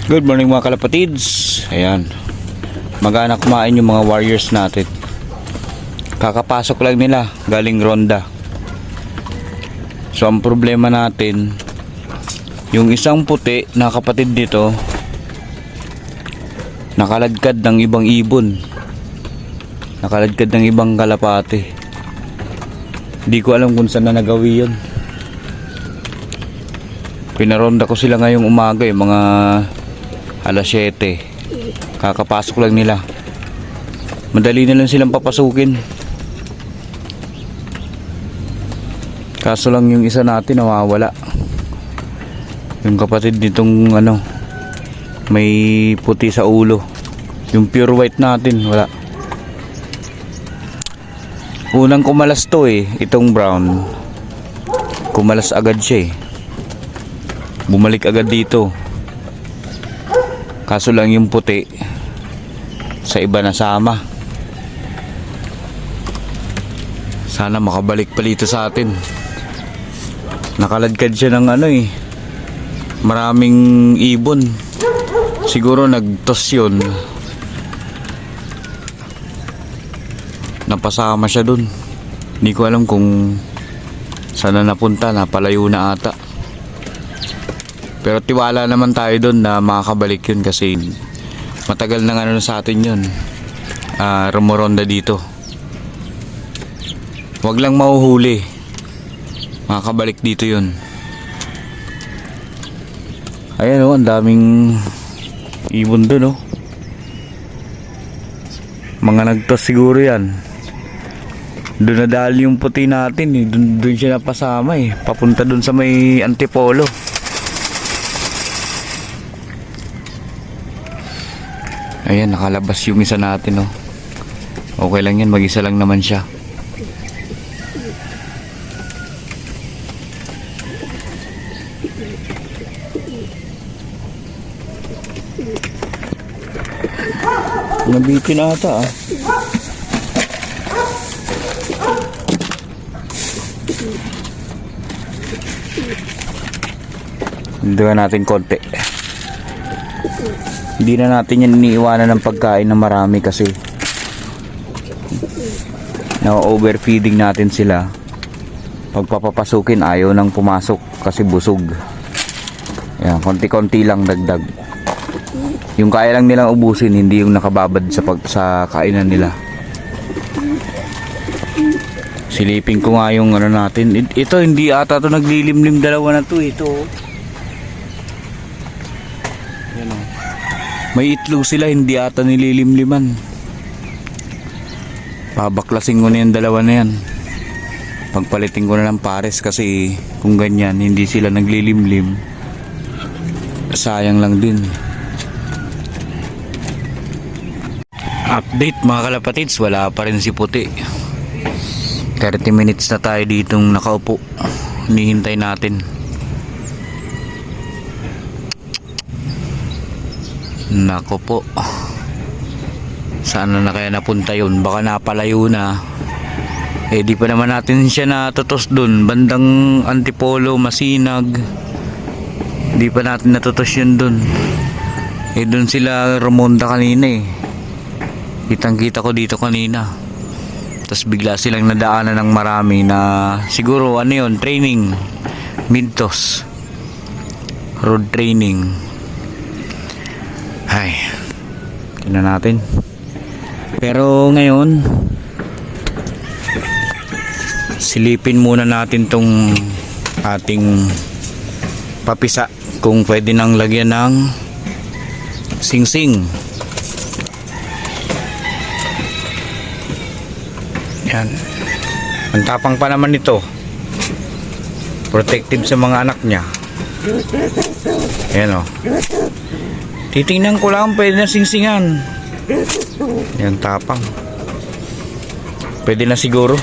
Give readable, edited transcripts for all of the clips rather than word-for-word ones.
Good morning mga kalapatids. Ayan, mag-aana kumain yung mga warriors natin. Kakapasok lang nila galing ronda. So ang problema natin, yung isang puti na kapatid dito nakaladkad ng ibang ibon, nakaladkad ng ibang kalapate. Hindi ko alam kung saan na nagawi yun. Pinaronda ko sila ngayong umaga, mga alas 7. Kakapasok lang nila. Madali na lang silang papasukin. Kaso lang yung isa natin nawawala. Yung kapatid nitong may puti sa ulo. Yung pure white natin wala. Unang kumalas to itong brown. Kumalas agad siya Bumalik agad dito. Kaso lang yung puti sa iba nasama. Sana makabalik pa dito sa atin. Nakaladkad siya ng maraming ibon. Siguro nagtos yun. Napasama siya dun. Hindi ko alam kung saan na napunta. Napalayo na ata. Pero tiwala naman tayo doon na makakabalik yun kasi matagal na sa atin yun. Rumoronda dito. Wag lang mahuhuli. Makakabalik dito yun. Ayan ang daming ibon doon Mga nagtos siguro yan. Doon nadali yung puti natin Doon siya napasama papunta doon sa may Antipolo. Ayan, nakalabas yung isa natin Okay lang yan, mag-isa lang naman siya. Nabitin ata Hinduan natin konti. Hindi na natin yan iniiwanan ng pagkain na marami kasi na-overfeeding natin sila. Pagpapapasukin ayaw nang pumasok kasi busog. Ayan, konti-konti lang dagdag. Yung kaya lang nilang ubusin, hindi yung nakababad sa kainan nila. Silipin ko nga yung natin. Ito hindi ata to naglilimlim, dalawa na to ito. Yan May itlog sila, hindi ata nililimliman. Pabaklasin ko na yung dalawa na yan. Pagpalitin ko na ng pares kasi kung ganyan hindi sila naglilimlim, sayang lang din. Update mga kalapatids, wala pa rin si puti. 30 minutes na tayo ditong nakaupo, hinihintay natin. Nako po, saan na kaya napunta yun? Baka napalayo na. Di pa naman natin siya natutos dun bandang Antipolo, Masinag. Di pa natin natutos yun dun. Dun sila rumonda kanina Kitang kita ko dito kanina. Tapos bigla silang nadaanan ng marami na siguro training, Mintos, road training. Ay, tingnan natin. Pero ngayon silipin muna natin tong ating papisa kung pwede nang lagyan ng singsing. Yan. Ang tapang pa naman nito. Protective sa mga anak niya. Ayan Titingnan ko lang, pwede na singsingan. Yan, tapang. Pwede na siguro.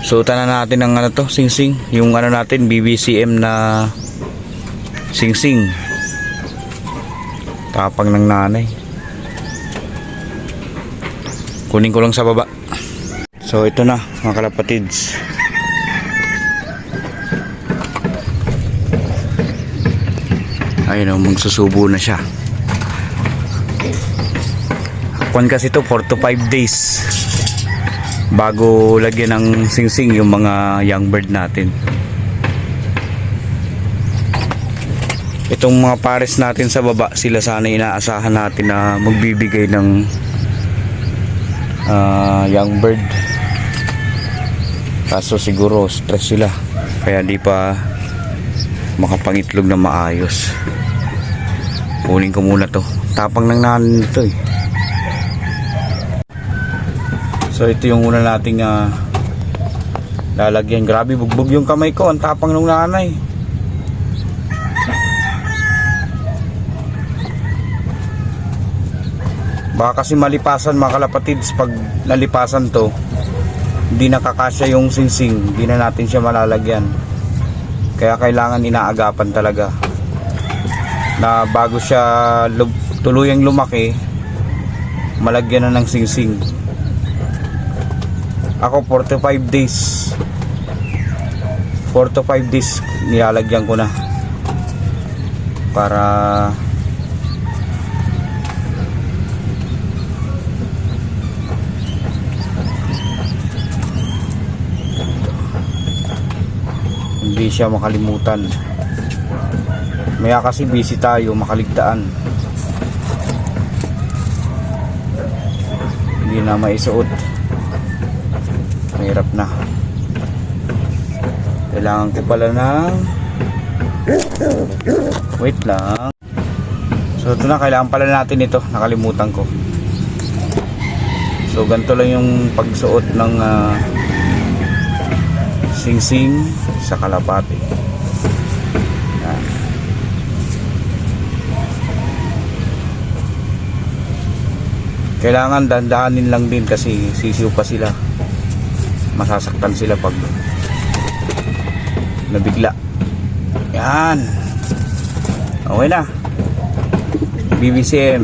Suotan na natin ng singsing. Yung natin, BBCM na singsing. Tapang ng nanay. Kunin ko lang sa baba. So ito na mga kalapatids. Ayun, magsusubo na siya. kwan kasi to 4 to 5 days bago lagyan ng singsing yung mga young bird natin. Itong mga pares natin sa baba, sila sana inaasahan natin na magbibigay ng young bird. Kaso siguro stress sila kaya di pa makapangitlog na maayos. Kunin ko muna to, tapang ng nanin nito eh. So ito yung una nating lalagyan. Grabe, bugbog yung kamay ko, ang tapang ng nanay. Baka kasi malipasan mga kalapatids. Pag nalipasan to, hindi nakakasya yung singsing, hindi na natin siya malalagyan. Kaya kailangan inaagapan talaga na bago siya tuluyang lumaki, malagyan na ng singsing. Ako 4 to 5 days 4 to 5 days nilalagyan ko na para hindi siya makalimutan. Maya kasi busy tayo, makaligtaan. Hindi na maisuot. Mahirap na. Kailangan ko pala ng wait lang. So ito na, kailangan pala natin ito. Nakalimutan ko. So ganito lang yung pagsuot ng singsing sa kalapati. Yan. Kailangan dandahanin lang din kasi sisiw pa sila. Masasaktan sila pag nabigla. Yan. Okay na. BBCM.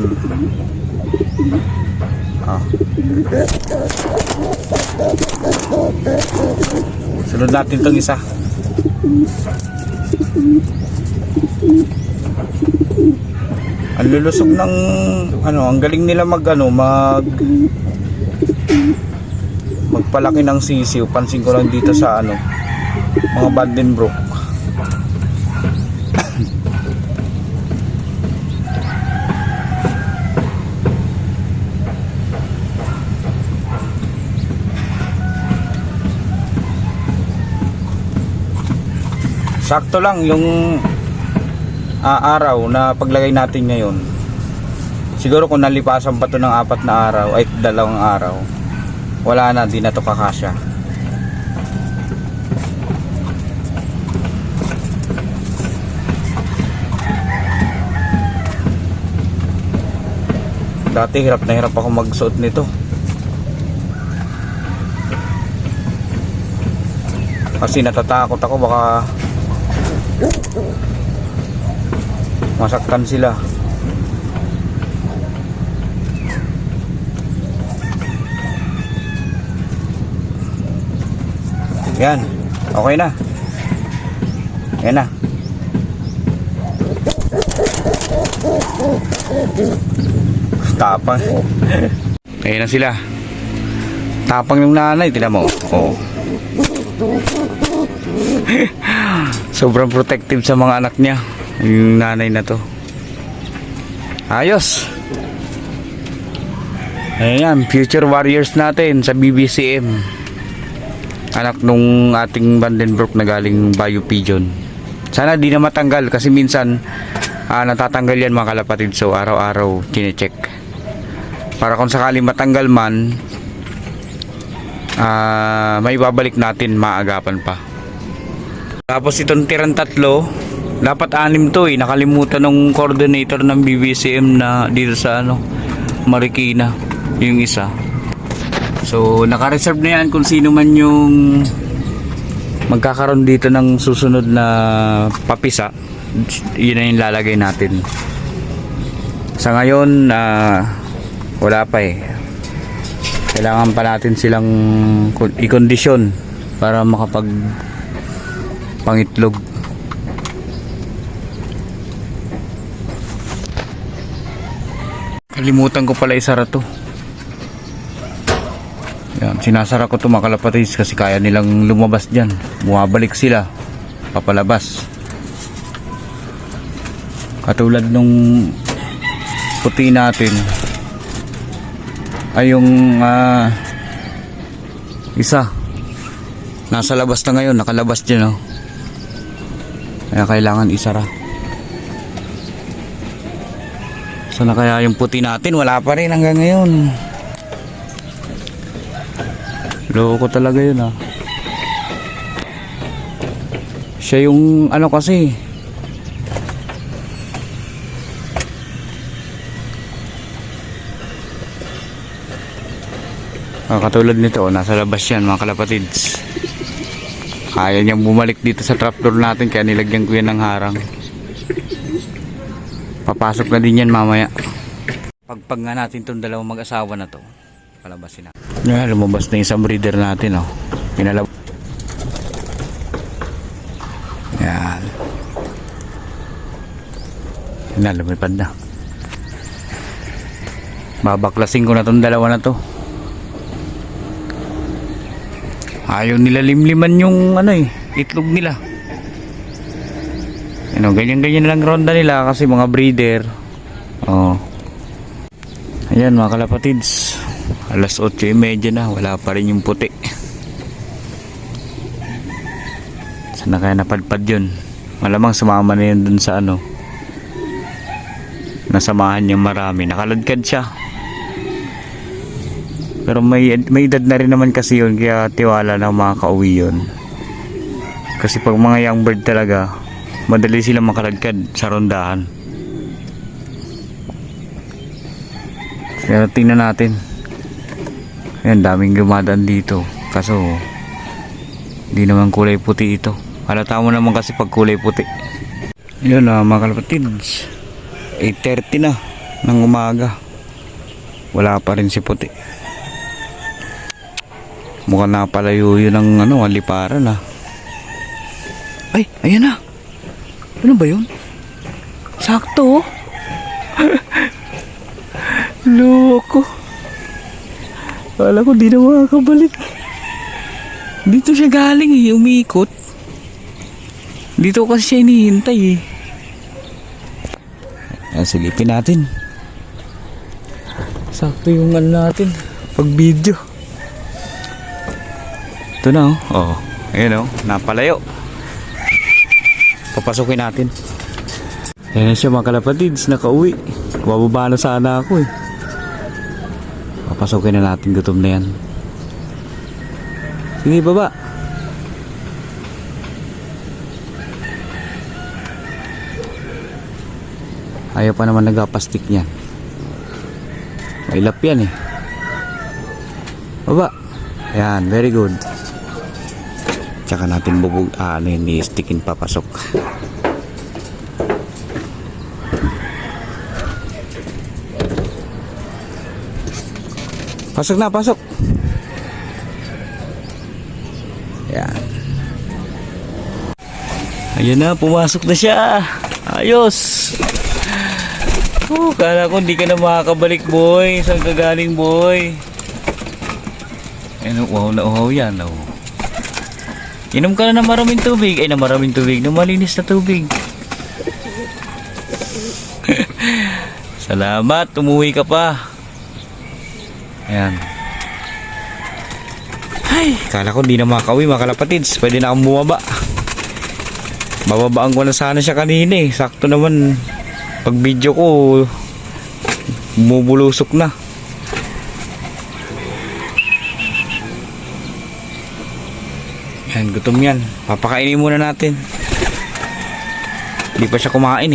Sunod natin itong isa. Ang lulusog ng ang galing nila magpalaki ng sisiw. Pansin ko lang dito sa mga Vandenbroek. Sakto lang yung araw na paglagay natin ngayon. Siguro kung nalipasan pa to ng 4 na araw ay 2 araw, wala na, di na to kakasya. Dati hirap na hirap ako magsuot nito kasi natatakot ako baka masaktan sila. Yan, okay na. Yan na. Tapang. Ayan na sila. Tapang ng nanay, tingnan mo. Oh. Sobrang protective sa mga anak niya yung nanay na to. Ayos. Ayan, future warriors natin sa BBCM. Anak nung ating Vandenbroek na galing Bayou Pigeon. Sana di na matanggal kasi minsan natatanggal yan mga kalapatid. So araw-araw chinecheck para kung sakali matanggal man, may babalik natin, maagapan pa. Tapos itong tirang 3, dapat 6 to nakalimutan ng coordinator ng BBCM na dito sa Marikina, yung isa. So naka-reserve na yan kung sino man yung magkakaroon dito ng susunod na papisa. Yun na yung lalagay natin. Sa ngayon wala pa kailangan pa natin silang i-kondisyon para makapag pangitlog. Kalimutan ko pala isara to. Yan, sinasara ko ito mga kalapatids kasi kaya nilang lumabas dyan. Bumabalik sila papalabas. Katulad nung puti natin ay yung isa nasa labas na ngayon, nakalabas dyan oh. Kaya kailangan isara. Sana kaya yung puti natin, wala pa rin hanggang ngayon. Loko talaga yun ah. Siya yung ano kasi, katulad nito, nasa labas yan mga kalapatids. Kaya niyang bumalik dito sa trapdoor natin, kaya nilagyan ko yan ng harang. Papasok na din yan mamaya. Pagpag nga natin itong dalawang mag-asawa na to, palabasin na. Yan, lumabas na isang breeder natin oh. Pinalab. Yan. Yan, lumipad na. Babaklasin ko na itong dalawa na to. Ayaw nila limliman yung ano itlog nila. Ano, ganyan-ganyan lang ronda nila kasi mga breeder. Oh. Ayan mga kalapatids. Alas 8:30 na, wala pa rin yung puti. Sana kaya napadpad yun. Malamang sumama na yun dun sa ano. Nasamahan niyang marami. Nakaladkad siya. Pero may edad na rin naman kasi yun, kaya tiwala na makakauwi yun. Kasi pag mga young bird talaga, madali silang makaladkad sa rondahan. Kaya tingnan natin. Ayan, daming dumadaan dito. Kaso hindi naman kulay puti ito. Halata mo naman kasi pag kulay puti. Yun mga kalapatids, 8:30 na ng umaga. Wala pa rin si puti. Mukhang napalayo yun ng ano, liparan ah. Ay, ayan na. Ano ba yun? Sakto oh. Loko. Kala ko di na makakabalik. Dito siya galing umiikot. Dito kasi siya hinihintay Ayan, silipin natin. Sakto yung ano natin pag video. Ito na oh. Oh, ayan oh, napalayo. Papasukin natin. Ayan siya mga kalapatids, nakauwi. Bababa na sana ako Papasukin na natin, gutom na yan. Sige, baba. Ayaw pa naman nagapastik niyan. Mailap yan Baba. Ayan, very good. Tsaka natin bubog, ano yun, i-stickin papasok. Pasok na, pasok. Ayan. Ayan na, pumasok na siya. Ayos. Kala ko hindi ka na makakabalik boy. Saan ka galing boy? Ayan, wow na uhaw yan Inom ka na ng maraming tubig. Ay, na maraming tubig. Na malinis na tubig. Salamat. Umuwi ka pa. Ayan. Ay, kala ko di na makauwi mga kalapatids. Pwede na akong bumaba. Bababaan ko na sana siya kanina Sakto naman. Pag video ko, bumubulusok na. Yan, gutom yan. Papakainin muna natin. Hindi pa siya kumain